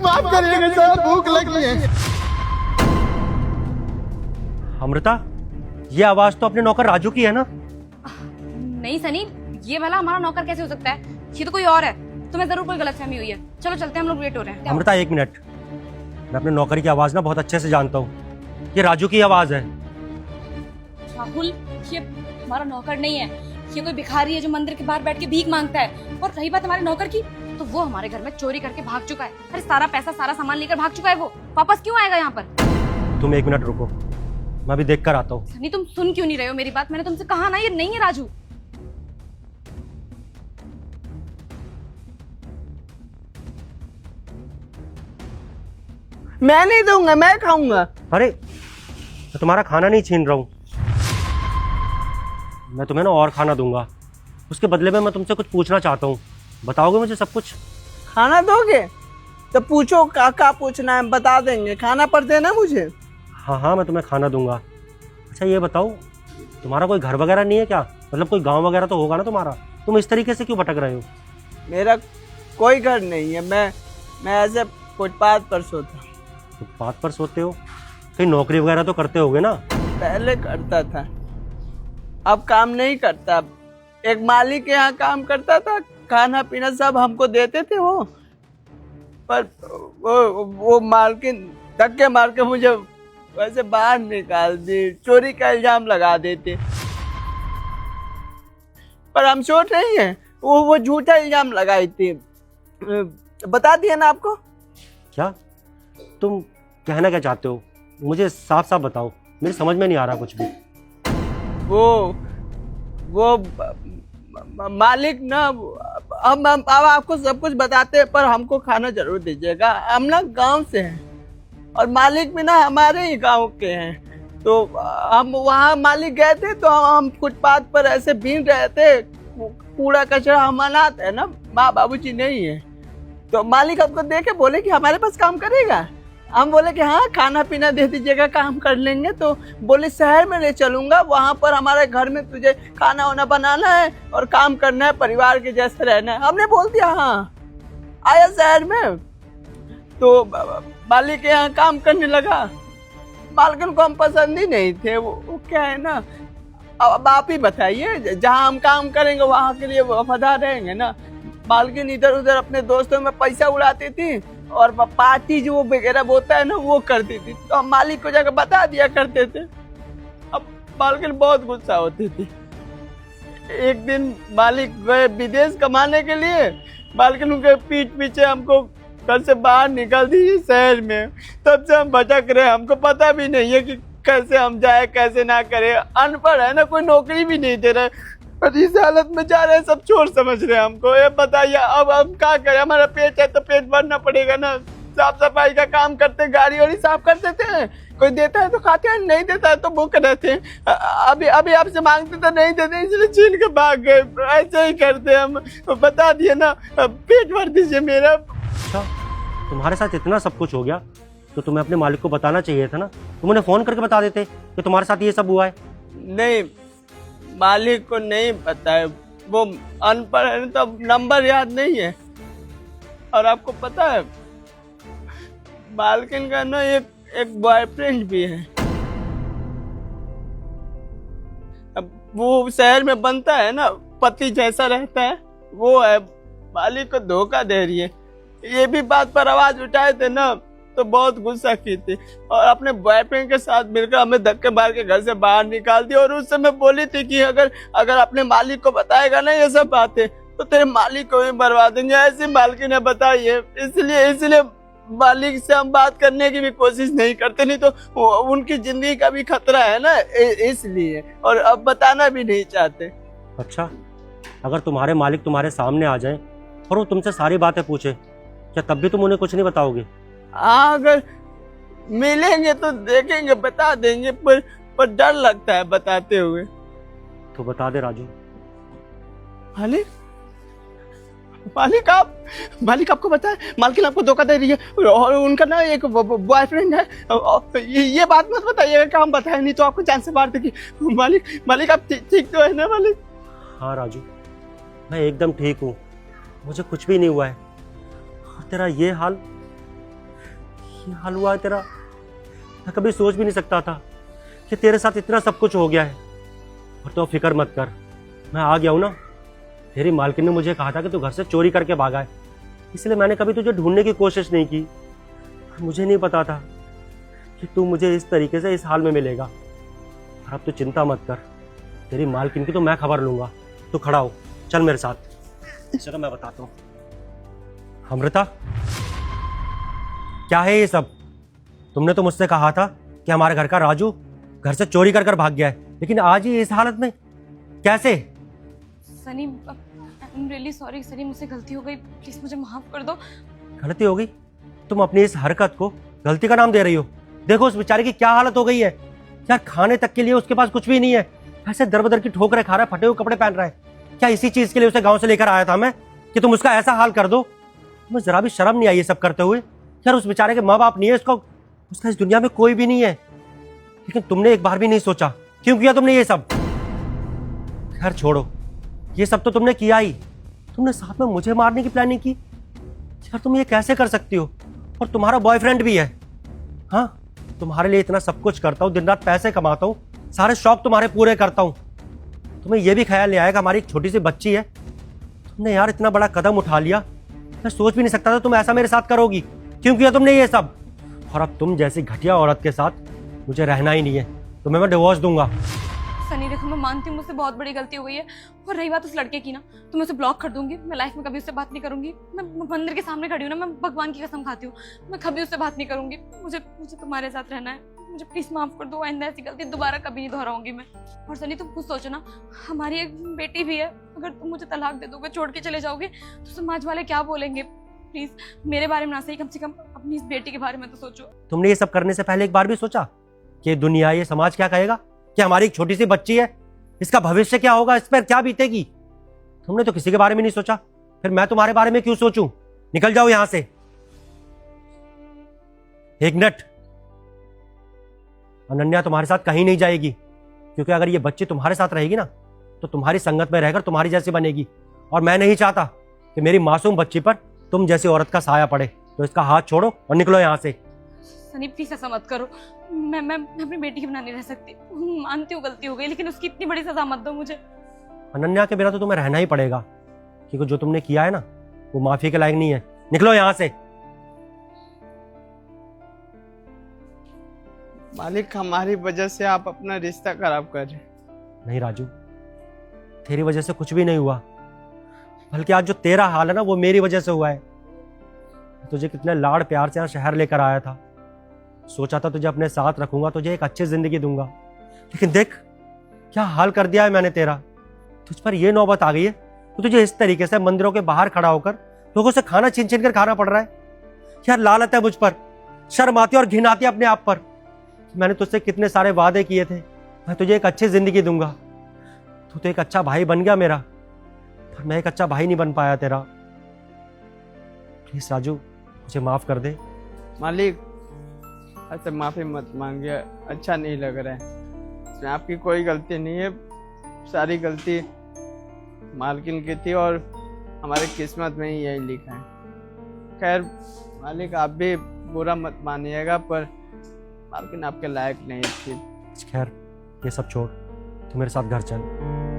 माफ करिएगा सर, भूख लगी है। अमृता, ये आवाज तो अपने नौकर राजू की है ना? नहीं सनी, ये भला हमारा नौकर कैसे हो सकता है? ये तो कोई और है। तुम्हें जरूर कोई गलतफहमी हुई है। चलो चलते हैं, हम लोग लेट हो रहे हैं। अमृता एक मिनट, मैं अपने नौकर की आवाज ना बहुत अच्छे से जानता हूँ। ये राजू की आवाज है। राहुल, ये हमारा नौकर नहीं है, ये कोई भिखारी है जो मंदिर के बाहर बैठ के भीख मांगता है। और रही बात हमारे नौकर की, तो वो हमारे घर में चोरी करके भाग चुका है। अरे सारा पैसा सारा सामान लेकर भाग चुका है। वो वापस क्यों आएगा यहाँ पर? तुम एक मिनट रुको, मैं भी देख कर आता हूँ। सनी, तुम सुन क्यों नहीं रहे हो मेरी बात? मैंने तुमसे कहा ना, ये नहीं है राजू। मैं नहीं दूंगा, मैं खाऊंगा। अरे मैं तुम्हारा खाना नहीं छीन रहा हूँ, मैं तुम्हें ना और खाना दूंगा। उसके बदले में मैं तुमसे कुछ पूछना चाहता हूँ, बताओगे मुझे सब कुछ? खाना दोगे तो पूछो, का पूछना है बता देंगे। खाना पर देना मुझे। हाँ हाँ, मैं तुम्हें खाना दूंगा। अच्छा ये बताओ, तुम्हारा कोई घर वगैरह नहीं है क्या? मतलब कोई गांव वगैरह तो होगा ना तुम्हारा? तुम इस तरीके से क्यों भटक रहे हो? मेरा कोई घर नहीं है, मैं ऐसे फुटपाथ पर सोता हूँ। फुटपाथ पर सोते हो? कहीं नौकरी वगैरह तो करते होगे ना? पहले करता था, अब काम नहीं करता। एक मालिक के यहाँ काम करता था, खाना पीना सब हमको देते थे वो। पर वो मालकिन धक्के मार के मुझे वैसे बाहर निकाल दी, चोरी का इल्जाम लगा देते। पर हम छोड़ नहीं है, वो झूठा इल्जाम लगाई थी। बता दिया ना आपको। क्या तुम कहना क्या चाहते हो? मुझे साफ साफ बताओ, मेरी समझ में नहीं आ रहा कुछ भी। वो मालिक ना, अब आपको सब कुछ बताते हैं, पर हमको खाना जरूर दीजिएगा। हम ना गांव से हैं और मालिक भी ना हमारे ही गांव के हैं। तो हम वहाँ मालिक गए थे, तो हम फुटपाथ पर ऐसे बीन रहे थे। कूड़ा कचरा हम अनाथ है ना, माँ बाबूजी नहीं है। तो मालिक हमको देखे बोले कि हमारे पास काम करेगा। हम बोले कि हाँ, खाना पीना दे दीजिएगा, काम कर लेंगे। तो बोले शहर में ले चलूंगा, वहाँ पर हमारे घर में तुझे खाना वाना बनाना है और काम करना है, परिवार के जैसे रहना है। हमने बोल दिया हाँ। आया शहर में तो मालिक के यहाँ काम करने लगा। मालकिन को हम पसंद ही नहीं थे। वो क्या है ना, अब आप ही बताइए, जहाँ हम काम करेंगे वहाँ के लिए वफादार रहेंगे ना। मालकिन इधर उधर अपने दोस्तों में पैसा उड़ाती थी और पार्टी जो वगैरह होता है ना, वो करती थी। तो हम मालिक को जाकर बता दिया करते थे। अब मालकिन बहुत गुस्सा होती थी। एक दिन मालिक गए विदेश कमाने के लिए, मालकिन उनके पीठ पीछे हमको घर से बाहर निकाल दी शहर में। तब से हम भटक रहे, हमको पता भी नहीं है कि कैसे हम जाए कैसे ना करे। अनपढ़ है ना, कोई नौकरी भी नहीं दे रहे, पर इस हालत में जा रहे हैं, सब चोर समझ रहे हैं हमको। ये बताइए अब हम क्या करें? हमारा पेट है तो पेट भरना पड़ेगा ना। साफ सफाई का काम करते, गाड़ी वाड़ी साफ कर देते हैं, कोई देता है तो खाते हैं, नहीं देता है तो भूख रहते हैं। अभी आपसे मांगते तो नहीं देते, इसलिए छीन के भाग गए। ऐसे ही करते हम। बता दिए ना, पेट भर दीजिए मेरा। अच्छा, तुम्हारे साथ इतना सब कुछ हो गया तो तुम्हें अपने मालिक को बताना चाहिए था ना। तुम उन्हें फोन करके बता देते कि तुम्हारे साथ ये सब हुआ है। नहीं, मालिक को नहीं पता है, वो अनपढ़ है तो नंबर याद नहीं है। और आपको पता है, मालकिन का ना एक बॉयफ्रेंड भी है। अब वो शहर में बनता है ना, पति जैसा रहता है, वो है। मालिक को धोखा दे रही है। ये भी बात पर आवाज उठाए थे ना, तो बहुत गुस्सा की थी और अपने बॉयफ्रेंड के साथ मिलकर हमें धक्के मार के घर से बाहर निकाल दिया। और उस समय बोली थी कि अगर अपने मालिक को बताएगा ना ये सब बातें, तो तेरे मालिक को भी मरवा देंगे। ऐसी मालकिन ने बताई है। इसलिए मालिक से हम बात करने की भी कोशिश नहीं करते, नहीं तो उनकी जिंदगी का भी खतरा है ना, इसलिए। और अब बताना भी नहीं चाहते। अच्छा, अगर तुम्हारे मालिक तुम्हारे सामने आ जाएं और वो तुमसे सारी बातें पूछे, क्या तब भी तुम उन्हें कुछ नहीं बताओगे? हाँ, अगर मिलेंगे तो देखेंगे, बता देंगे, पर डर लगता है बताते हुए। तो बता दे राजू। मालिक आपको पता है, मालकिन आपको धोखा दे रही है और उनका ना एक बॉयफ्रेंड है। ये बात मत बताइएगा कि हम बताए, नहीं तो आपको जान से मार देगी। मालिक आप ठीक तो है ना मालिक? हाँ राजू, मैं एकदम ठीक हूँ, मुझे कुछ भी नहीं हुआ है। और तेरा ये हाल, ये हाल हुआ है तेरा। मैं कभी सोच भी नहीं सकता था कि तेरे साथ इतना सब कुछ हो गया है। और तो फिक्र मत कर, मैं आ गया हूँ ना। तेरी मालकिन ने मुझे कहा था कि तू घर से चोरी करके भागा है, इसलिए मैंने कभी तुझे ढूंढने की कोशिश नहीं की। मुझे नहीं पता था कि तू मुझे इस तरीके से इस हाल में मिलेगा। और अब तू चिंता मत कर, तेरी मालकिन की तो मैं खबर लूंगा। तू खड़ा हो, चल मेरे साथ। चलो मैं बताता हूँ। अमृता, क्या है ये सब? तुमने तो मुझसे कहा था कि हमारे घर का राजू घर से चोरी कर भाग गया है, लेकिन आज ही इस हालत में कैसे? Sunny, I am really sorry Sunny, मुझसे गलती हो गई, प्लीज मुझे माफ कर दो। गलती हो गई? तुम अपनी इस हरकत को गलती का नाम दे रही हो। देखो उस बेचारे की क्या हालत हो गई है यार, खाने तक के लिए उसके पास कुछ भी नहीं है। ऐसे दर बदर की ठोकरें खा रहा है, फटे हुए कपड़े पहन रहा है। क्या इसी चीज के लिए उसे गांव से लेकर आया था मैं कि तुम उसका ऐसा हाल कर दो? तुम्हें जरा भी शर्म नहीं आई ये सब करते हुए? यार उस बेचारे के माँ बाप नहीं है, उसका इस दुनिया में कोई भी नहीं है, लेकिन तुमने एक बार भी नहीं सोचा। क्यों किया तुमने ये सब? खैर छोड़ो, ये सब तो तुमने किया ही। तुमने साथ में मुझे मारने की प्लानिंग की। यार तुम ये कैसे कर सकती हो? और तुम्हारा बॉयफ्रेंड भी है। हाँ, तुम्हारे लिए इतना सब कुछ करता हूँ, दिन रात पैसे कमाता हूँ, सारे शौक तुम्हारे पूरे करता हूँ। तुम्हें यह भी ख्याल नहीं आया कि हमारी एक छोटी सी बच्ची है? तुमने यार इतना बड़ा कदम उठा लिया, मैं सोच भी नहीं सकता था तुम ऐसा मेरे साथ करोगी। क्यों किया तुमने ये सब? और अब तुम जैसी घटिया औरत के साथ मुझे रहना ही नहीं है, तुम्हें मैं डिवोर्स दूंगा। सनी देखो, मैं मानती हूँ मुझसे बहुत बड़ी गलती हो गई है, और रही बात उस लड़के की ना, तो मैं उसे ब्लॉक कर दूंगी। मैं लाइफ में कभी उससे बात नहीं करूंगी। मैं मंदिर के सामने खड़ी हूँ ना, मैं भगवान की कसम खाती हूँ, मैं कभी उससे बात नहीं करूंगी। मुझे मुझे तुम्हारे साथ रहना है, मुझे प्लीज माफ कर दो। आइंदा ऐसी गलती दोबारा कभी नहीं दोहराऊंगी मैं। और सनी तुम खुद सोचो ना, हमारी एक बेटी भी है, अगर तुम मुझे तलाक दे दोगे, छोड़ के चले जाओगे, तो समाज वाले क्या बोलेंगे? प्लीज मेरे बारे में ना सही, कम से कम अपनी इस बेटी के बारे में तो सोचो। तुमने ये सब करने से पहले एक बार भी सोचा कि दुनिया, ये समाज क्या कहेगा? कि हमारी एक छोटी सी बच्ची है, इसका भविष्य क्या होगा, इस पर क्या बीतेगी? तुमने तो किसी के बारे में नहीं सोचा, फिर मैं तुम्हारे बारे में क्यों सोचूं? निकल जाओ यहां से। एक मिनट, अनन्या तुम्हारे साथ कहीं नहीं जाएगी, क्योंकि अगर ये बच्ची तुम्हारे साथ रहेगी ना, तो तुम्हारी संगत में रहकर तुम्हारी जैसी बनेगी। और मैं नहीं चाहता कि मेरी मासूम बच्ची पर तुम जैसी औरत का साया पड़े। तो इसका हाथ छोड़ो और निकलो यहां से। सनी प्लीज ऐसा मत करो, मैं अपनी बेटी के बिना नहीं रह सकती। मानती हूँ गलती हो गई, लेकिन उसकी इतनी बड़ी सजा मत दो मुझे। अनन्या के बिना तो तुम्हें रहना ही पड़ेगा, क्योंकि जो तुमने किया है ना, वो माफी के लायक नहीं है। निकलो यहां से। मालिक, हमारी वजह से आप अपना रिश्ता खराब कर रहे हैं। नहीं राजू, तेरी वजह से कुछ भी नहीं हुआ, बल्कि आज जो तेरा हाल है ना, वो मेरी वजह से हुआ है। तुझे कितने लाड़ प्यार से यहाँ शहर लेकर आया था, सोचा था तुझे अपने साथ रखूंगा, तुझे एक अच्छी जिंदगी दूंगा, लेकिन देख क्या हाल कर दिया है मैंने तेरा। तुझ पर यह नौबत आ गई है तो तुझे इस तरीके से मंदिरों के बाहर खड़ा होकर लोगों से खाना छीन छीन कर खाना पड़ रहा है। यार लालत है मुझ पर, शर्म आती है और घिन आती है अपने आप पर। मैंने तुझसे कितने सारे वादे किए थे, मैं तुझे एक अच्छी जिंदगी दूंगा, तू तो एक अच्छा भाई बन गया मेरा, पर मैं एक अच्छा भाई नहीं बन पाया तेरा। प्लीज राजू, मुझे माफ कर दे। मालिक, ऐसे माफी मत मांगिए, अच्छा नहीं लग रहा है। इसमें आपकी कोई गलती नहीं है, सारी गलती मालकिन की थी और हमारे किस्मत में ही यही लिखा है। खैर मालिक, आप भी बुरा मत मानिएगा, पर मालकिन आपके लायक नहीं थी। खैर ये सब छोड़, तू मेरे साथ घर चल।